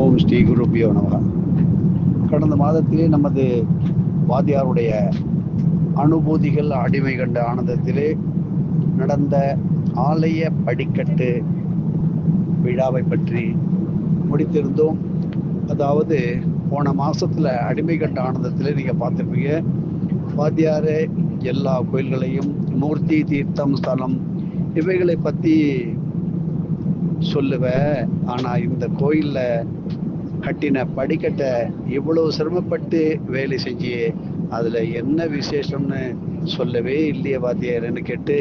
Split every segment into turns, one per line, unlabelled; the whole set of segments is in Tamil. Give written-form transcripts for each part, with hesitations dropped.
ஓம் ஸ்ரீ குருபியோ நமக. கடந்த மாதத்திலே நமது வாத்தியாருடைய அனுபூதிகள் அடிமை கண்ட ஆனந்தத்திலே நடந்த ஆலய படிக்கட்டு விழாவை பற்றி முடித்திருந்தோம். அதாவது போன மாசத்துல அடிமை கண்ட ஆனந்தத்திலே நீங்க பார்த்துருப்பீங்க, வாத்தியாரே எல்லா கோயில்களையும் மூர்த்தி தீர்த்தம் ஸ்தலம் இவைகளை பத்தி சொல்லுவ. ஆனா இந்த கோயில்ல கட்டின படிக்கட்டை இவ்வளவு சிரமப்பட்டு வேலை செஞ்சு அதுல என்ன விசேஷம்னு சொல்லவே இல்லையே வாத்தியார்னு கேட்டு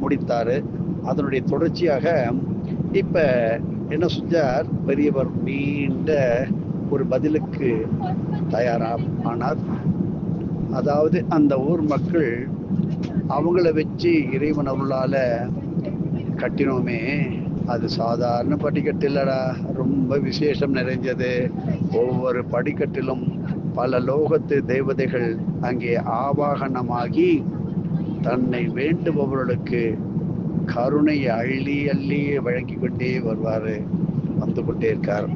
முடித்தாரு. அதனுடைய தொடர்ச்சியாக இப்ப என்ன செஞ்சார், பெரியவர் நீண்ட ஒரு பதிலுக்கு தயாரானார். அதாவது அந்த ஊர் மக்கள் அவங்கள வச்சு இறைவன் அருளால கட்டினோமே, அது சாதாரண படிக்கட்டு இல்லடா, ரொம்ப விசேஷம் நிறைஞ்சது. ஒவ்வொரு படிக்கட்டிலும் பல லோகத்து தேவதைகள் அங்கே ஆவாகனமாகி தன்னை வேண்டுபவர்களுக்கு கருணையை அள்ளி அள்ளி வழங்கி கொண்டே வருவாரு, வந்து கொண்டே இருக்கார்.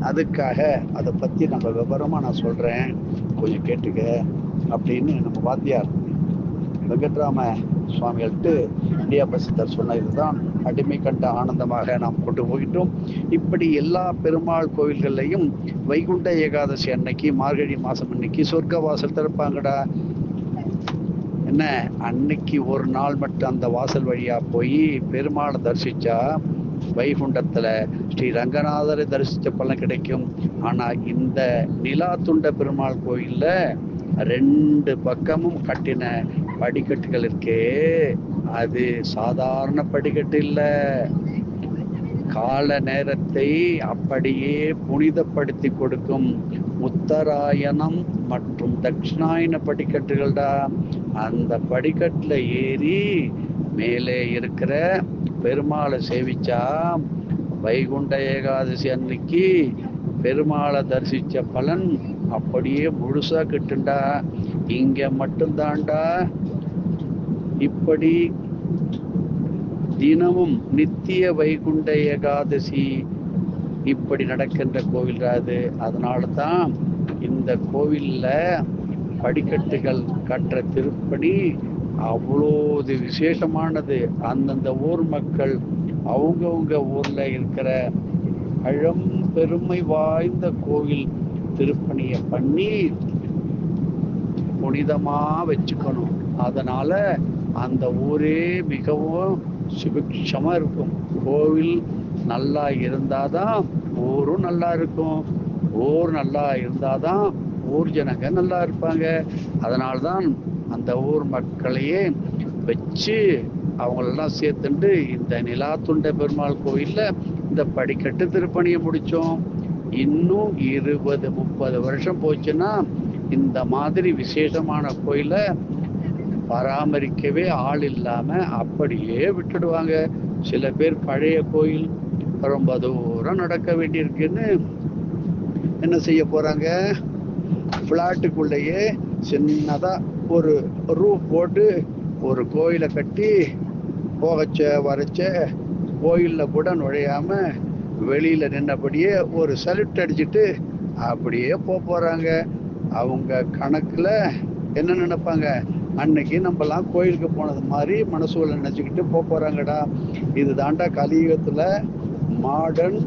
அதுக்காக அதை பத்தி நம்ம விவரமா நான் சொல்றேன், கொஞ்சம் கேட்டுக்க அப்படின்னு நம்ம வாத்தியார் வெங்கட்ராம சுவாமிகள்ட்டு இடியாபசித்தர் சொன்ன இதுதான் அடிமை கண்ட ஆனந்தமாக நாம் கொண்டு போயிட்டோம். இப்படி எல்லா பெருமாள் கோவில்கள்லையும் வைகுண்ட ஏகாதசி அன்னைக்கு, மார்கழி மாசம் அன்னைக்கு சொர்க்க வாசல் திறப்பாங்கடா. என்ன, அன்னைக்கு ஒரு நாள் மட்டும் அந்த வாசல் வழியா போய் பெருமாளை தரிசிச்சா வைகுண்டத்துல ஸ்ரீ ரங்கநாதரை தரிசிச்ச பலன் கிடைக்கும். ஆனா இந்த நிலா துண்ட பெருமாள் கோயில்ல 2 பக்கமும் கட்டின படிக்கட்டுகள் இருக்கே, அது சாதாரண படிக்கட்டு இல்ல. கால நேரத்தை அப்படியே புனிதப்படுத்தி கொடுக்கும் உத்தராயணம் மற்றும் தட்சிணாயன படிக்கட்டுகள்டா. அந்த படிக்கட்டுல ஏறி மேலே இருக்கிற பெருமாளை சேவிச்சா வைகுண்ட ஏகாதசி அன்னைக்கு பெருமாளை தரிசிச்ச பலன் அப்படியே முழுசா கிட்டுண்டா. இங்க மட்டும்தான்டா இப்படி தினமும் நித்திய வைகுண்ட ஏகாதசி இப்படி நடக்கின்ற கோவில் அது. அதனால தான் இந்த கோவில்ல படிக்கட்டுகள் கட்டுற திருப்பணி அவ்வளோது விசேஷமானது. அந்தந்த ஊர் மக்கள் அவங்கவுங்க ஊர்ல இருக்கிற பெருமை வாய்ந்த கோவில் திருப்பணியை பண்ணி புனிதமா வச்சுக்கணும். அதனால அந்த ஊரே மிகவும் சுபிக்ஷமா இருக்கும். கோவில் நல்லா இருந்தாதான் ஊரும் நல்லா இருக்கும், ஊர் நல்லா இருந்தாதான் ஊர் ஜனங்க நல்லா இருப்பாங்க. அதனால்தான் அந்த ஊர் மக்களையே வச்சு அவங்களெல்லாம் சேர்த்துண்டு இந்த நிலா துண்ட பெருமாள் கோயில்ல இந்த படிக்கட்டு திருப்பணியை முடிச்சோம். இன்னும் 20-30 வருஷம் போச்சுன்னா இந்த மாதிரி விசேஷமான கோயிலை பராமரிக்கவே ஆள் இல்லாம அப்படியே விட்டுடுவாங்க. சில பேர் பழைய கோயில் ரொம்ப தூரம் நடக்க வேண்டியிருக்குன்னு என்ன செய்ய போறாங்க, பிளாட்டுக்குள்ளேயே சின்னதா ஒரு ரூப் போட்டு ஒரு கோயிலை கட்டி போகச்ச வரச்ச கோயில்ல கூட நுழையாம வெளியில நின்னபடியே ஒரு சல்யூட் அடிச்சுட்டு அப்படியே போறாங்க. அவங்க கணக்குல என்ன நினைப்பாங்க, அன்னைக்கு நம்மலாம் கோயிலுக்கு போனது மாதிரி மனசுல நினைச்சுக்கிட்டு போறாங்கடா. இது தாண்டா கலியுகத்துல மாடர்ன்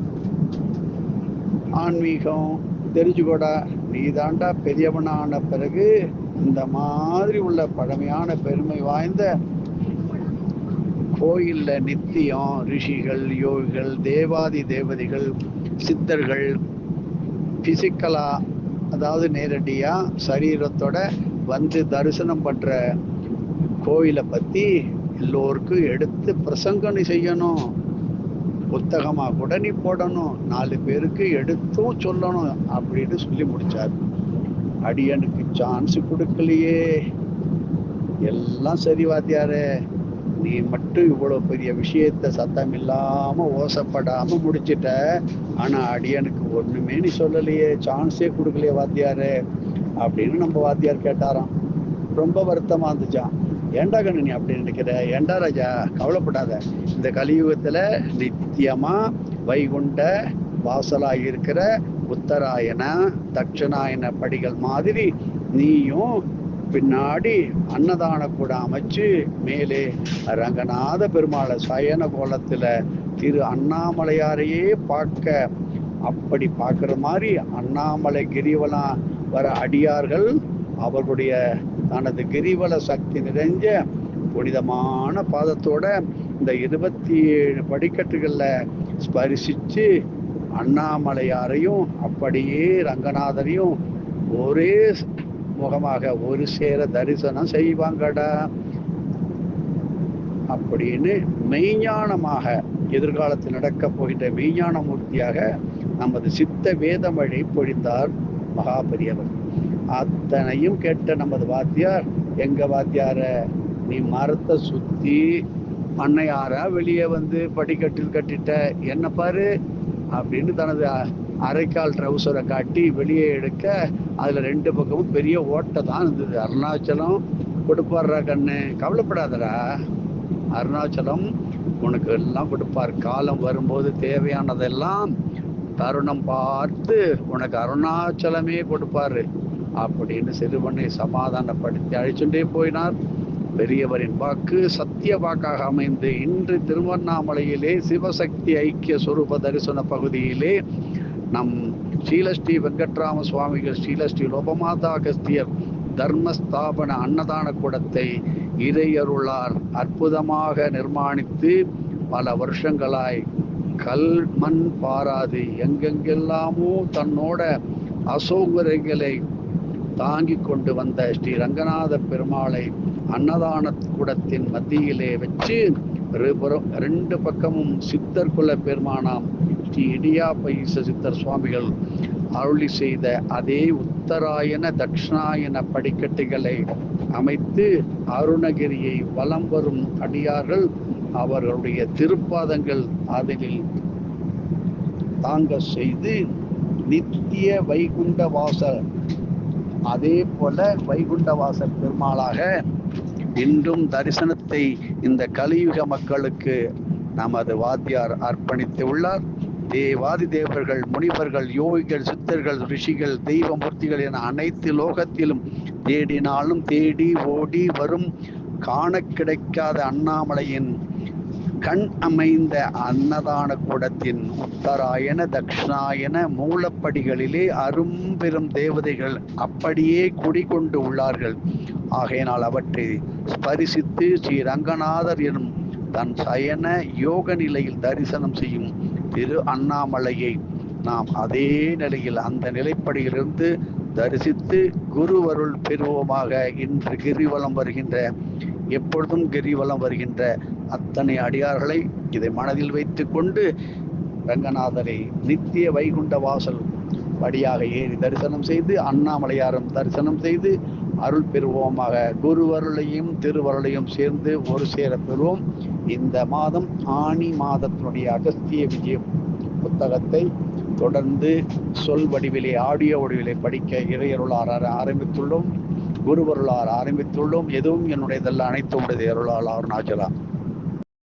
ஆன்மீகம். தெரிஞ்சுக்கோடா, நீ தாண்டா பெரியவனான பிறகு இந்த மாதிரி உள்ள பழமையான பெருமை வாய்ந்த கோயில்ல நித்தியம் ரிஷிகள், யோகிகள், தேவாதி தேவதைகள், சித்தர்கள் பிசிக்கலா, அதாவது நேரடியா சரீரத்தோட வந்து தரிசனம் பண்ற கோயிலை பத்தி எல்லோருக்கும் எடுத்து பிரசங்கம் செய்யணும். புத்தகமா கூட நீ போடணும், 4 பேருக்கு எடுத்தும் சொல்லணும் அப்படின்னு சொல்லி முடிச்சார். அடியனுக்கு சான்ஸ் கொடுக்கலையே. எல்லாம் சரி வாத்தியாரே, நீ மட்டும் இவ்வளவு பெரிய விஷயத்த சத்தம் இல்லாம ஓசப்படாம முடிச்சிட்ட. ஆனா அடியனுக்கு ஒண்ணுமே நீ சொல்லலையே, சான்ஸே கொடுக்கலையே வாத்தியாரே அப்படின்னு நம்ம வாத்தியார் கேட்டாராம். ரொம்ப வருத்தமா இருந்துச்சான். ஏண்டா கண்ணு நீ அப்படி நினைக்கிற? ஏண்டா ராஜா, கவலைப்படாத. இந்த கலியுகத்துல நித்தியமா வைகுண்ட வாசலாக இருக்கிற உத்தராயண தட்சிணாயன படிகள் மாதிரி நீயும் பின்னாடி அன்னதான கூட அமைச்சு மேலே ரங்கநாத பெருமாளை சயன கோலத்துல திரு அண்ணாமலையாரையே பார்க்க, அப்படி பார்க்குற மாதிரி அண்ணாமலை கிரிவலம் வர அடியார்கள் அவர்களுடைய தனது கிரிவல சக்தி நிறைஞ்ச புனிதமான பாதத்தோட இந்த 27 படிக்கட்டுகள்ல ஸ்பரிசிச்சு அண்ணாமலையாரையும் அப்படியே ரங்கநாதரையும் ஒரே முகமாக ஒரு சேர தரிசனம் செய்வாங்கடா அப்படின்னு மெய்ஞானமாக எதிர்காலத்தில் நடக்கப் போகின்ற மெய்ஞான மூர்த்தியாக நமது சித்த வேதமழை பொழிந்தார் மகாபெரியவர். அத்தனையும் கேட்ட நமது வாத்தியார், எங்க வாத்தியார நீ மரத்தை சுத்தி பண்ணையாரா வெளியே வந்து படிக்கட்டில் கட்டிட்ட, என்ன பாரு அப்படின்னு தனது அரைக்கால் ட்ரௌசரை காட்டி வெளியே எடுக்க அதுல 2 பக்கமும் பெரிய ஓட்டை தான் இருந்தது. அருணாச்சலம் கொடுப்பாடுறா கண்ணு, கவலைப்படாதடா, அருணாச்சலம் உனக்கு எல்லாம் கொடுப்பார். காலம் வரும்போது தேவையானதெல்லாம் தருணம் பார்த்து உனக்கு அருணாச்சலமே கொடுப்பாரு அப்படின்னு சிறுவனை சமாதானப்படுத்தி அழைச்சுட்டே போயினார். பெரியவரின் வாக்கு சத்திய வாக்காக அமைந்து இன்று திருவண்ணாமலையிலே சிவசக்தி ஐக்கிய சொரூப தரிசன பகுதியிலே நம் ஸ்ரீலஸ்ரீ வெங்கட்ராம சுவாமிகள் ஸ்ரீலஸ்ரீ லோபமாதா அகஸ்தியர் தர்மஸ்தாபன அன்னதான கூடத்தை இறையருளார் அற்புதமாக நிர்மாணித்து பல வருஷங்களாய் கல் மண் பாராது எங்கெங்கெல்லாமோ தன்னோட அசௌகரியங்களை தாங்கி கொண்டு வந்த ஸ்ரீ ரங்கநாத பெருமாளை அன்னதான கூடத்தின் மத்தியிலே வச்சு 2 பக்கமும் சித்தர் குல பெருமானாம் ஸ்ரீ இடியாப்ப ஈச சித்தர் சுவாமிகள் அருளி செய்த அதே உத்தராயண தட்சிணாயன படிக்கட்டுகளை அமைத்து அருணகிரியை வலம் வரும் அடியார்கள் அவர்களுடைய திருப்பாதங்கள் அதில் தாங்க செய்து நித்திய வைகுண்ட வாசல், அதே போல வைகுண்ட வாசல் பெருமாளாக இன்றும் தரிசனத்தை இந்த கலியுக மக்களுக்கு நமது வாத்தியார் அர்ப்பணித்து உள்ளார். தேவாதி தேவர்கள், முனிவர்கள், யோகிகள், சித்தர்கள், ரிஷிகள், தெய்வமூர்த்திகள் என அனைத்து லோகத்திலும் தேடினாலும் தேடி ஓடி வரும் காண கிடைக்காத அண்ணாமலையின் கண் அமைந்த அன்னதான கூடத்தின் உத்தராயண தட்சிணாயன மூலப்படிகளிலே அரும்பெரும் தேவதைகள் அப்படியே குடிகொண்டு உள்ளார்கள். ஆகையினால் அவற்றை ஸ்பரிசித்து ஸ்ரீ ரங்கநாதர் எனும் தன் சயன யோக நிலையில் தரிசனம் செய்யும் திரு அண்ணாமலையை நாம் அதே நிலையில் அந்த நிலைப்படியிலிருந்து தரிசித்து குருவருள் பெறுவோமாக. இன்று கிரிவலம் வருகின்ற, எப்பொழுதும் கிரிவலம் வருகின்ற அத்தனை அடியார்களை இதை மனதில் வைத்து கொண்டு ரங்கநாதரை நித்திய வைகுண்ட வாசல் படியாக ஏறி தரிசனம் செய்து அண்ணாமலையாரும் தரிசனம் செய்து அருள் பெறுவோமாக. குருவருளையும் திருவருளையும் சேர்ந்து ஒரு சேர பெறுவோம். இந்த மாதம் ஆனி மாதத்தினுடைய அகஸ்திய விஜயம் புத்தகத்தை தொடர்ந்து சொல் வடிவிலே, ஆடியோ வடிவிலே படிக்க இறையருளார் ஆரம்பித்துள்ளோம், குருவருளார் ஆரம்பித்துள்ளோம். எதுவும் என்னுடையதல்ல, அனைத்து உடைய அருளால் அருணாச்சலா.